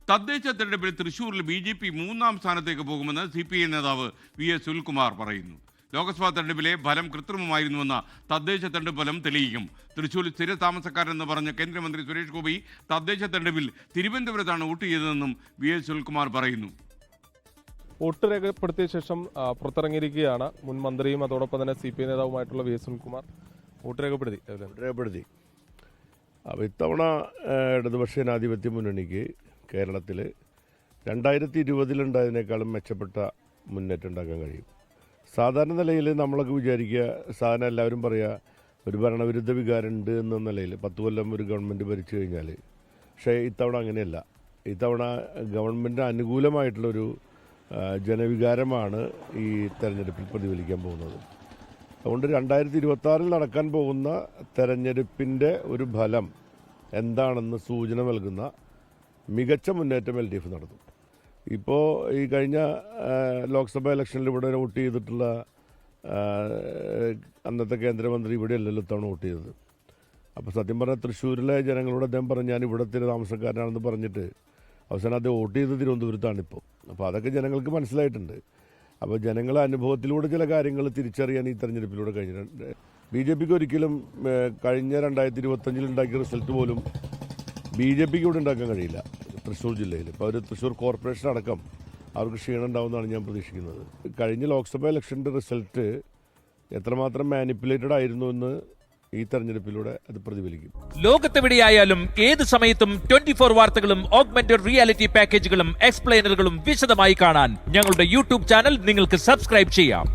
തദ്ദേശ തെരഞ്ഞെടുപ്പിൽ തൃശൂരിൽ BJP 3-ാം സ്ഥാനത്തേക്ക് പോകുമെന്ന് CPI നേതാവ് VS സുനിൽകുമാർ പറയുന്നു. ലോക്സഭാ തെരഞ്ഞെടുപ്പിലെ ഫലം കൃത്രിമമായിരുന്നുവെന്ന തദ്ദേശ തെരഞ്ഞെടുപ്പ് ഫലം തെളിയിക്കും. തൃശൂരിൽ സ്ഥിര താമസക്കാരെന്ന് പറഞ്ഞ കേന്ദ്രമന്ത്രി സുരേഷ് ഗോപി തദ്ദേശ തെരഞ്ഞെടുപ്പിൽ തിരുവനന്തപുരത്താണ് വോട്ട് ചെയ്തതെന്നും VS സുനിൽകുമാർ പറയുന്നു. വോട്ട് രേഖപ്പെടുത്തിയ ശേഷം പുറത്തിറങ്ങിയിരിക്കുകയാണ് മുൻ മന്ത്രിയും അതോടൊപ്പം തന്നെ CPI നേതാവുമായിട്ടുള്ള VS സുനിൽകുമാർ. വോട്ട് രേഖപ്പെടുത്തി. അപ്പോൾ ഇത്തവണ ഇടതുപക്ഷ ജനാധിപത്യ മുന്നണിക്ക് കേരളത്തിൽ 2020 മെച്ചപ്പെട്ട മുന്നേറ്റം ഉണ്ടാക്കാൻ കഴിയും. സാധാരണ നിലയിൽ നമ്മളൊക്കെ വിചാരിക്കുക, സാധാരണ എല്ലാവരും പറയുക ഒരു ഭരണവിരുദ്ധ വികാരം ഉണ്ട് എന്ന നിലയിൽ 10 കൊല്ലം ഒരു ഗവൺമെൻറ് ഭരിച്ചു കഴിഞ്ഞാൽ. പക്ഷേ ഇത്തവണ അങ്ങനെയല്ല. ഇത്തവണ ഗവൺമെൻറ് അനുകൂലമായിട്ടുള്ളൊരു ജനവികാരമാണ് ഈ തെരഞ്ഞെടുപ്പിൽ പ്രതിഫലിക്കാൻ പോകുന്നത്. അതുകൊണ്ട് 2026 നടക്കാൻ പോകുന്ന തെരഞ്ഞെടുപ്പിൻ്റെ ഒരു ഫലം എന്താണെന്ന് സൂചന നൽകുന്ന മികച്ച മുന്നേറ്റം LDF നടത്തും. ഇപ്പോൾ ഈ കഴിഞ്ഞ ലോക്സഭാ ഇലക്ഷനിൽ ഇവിടെ വോട്ട് ചെയ്തിട്ടുള്ള അന്നത്തെ കേന്ദ്രമന്ത്രി ഇവിടെയല്ലല്ലോ ഇത്തവണ വോട്ട് ചെയ്തത്. അപ്പോൾ സത്യം പറഞ്ഞാൽ തൃശ്ശൂരിലെ ജനങ്ങളോട് അദ്ദേഹം പറഞ്ഞു ഞാൻ ഇവിടുത്തെ താമസക്കാരനാണെന്ന് പറഞ്ഞിട്ട് അവസാനം അദ്ദേഹം വോട്ട് ചെയ്ത് തിരുവനന്തപുരത്താണിപ്പോൾ. അപ്പോൾ അതൊക്കെ ജനങ്ങൾക്ക് മനസ്സിലായിട്ടുണ്ട്. അപ്പോൾ ജനങ്ങളെ അനുഭവത്തിലൂടെ ചില കാര്യങ്ങൾ തിരിച്ചറിയാൻ ഈ തെരഞ്ഞെടുപ്പിലൂടെ കഴിഞ്ഞിട്ടുണ്ട്. BJPക്ക് ഒരിക്കലും കഴിഞ്ഞ 2025 ഉണ്ടാക്കിയ റിസൾട്ട് പോലും BJPക്ക് ഇവിടെ ഉണ്ടാക്കാൻ കഴിയില്ല തൃശ്ശൂർ ജില്ലയിൽ. ഇപ്പോൾ അവർ തൃശ്ശൂർ കോർപ്പറേഷൻ അടക്കം അവർക്ക് ക്ഷീണം ഉണ്ടാവുമെന്നാണ് ഞാൻ പ്രതീക്ഷിക്കുന്നത്. കഴിഞ്ഞ ലോക്സഭാ ഇലക്ഷൻ്റെ റിസൾട്ട് എത്രമാത്രം മാനിപ്പുലേറ്റഡ് ആയിരുന്നു എന്ന് ഈ തെരഞ്ഞെടുപ്പിലൂടെ അത് പ്രതിഫലിക്കും. ലോകത്തെവിടെയായാലും ഏത് സമയത്തും 24 വാർത്തകളും ഓഗ്മെന്റഡ് റിയാലിറ്റി പാക്കേജുകളും എക്സ്പ്ലെയിനറുകളും വിശദമായി കാണാൻ ഞങ്ങളുടെ YouTube ചാനൽ നിങ്ങൾക്ക് സബ്സ്ക്രൈബ് ചെയ്യാം.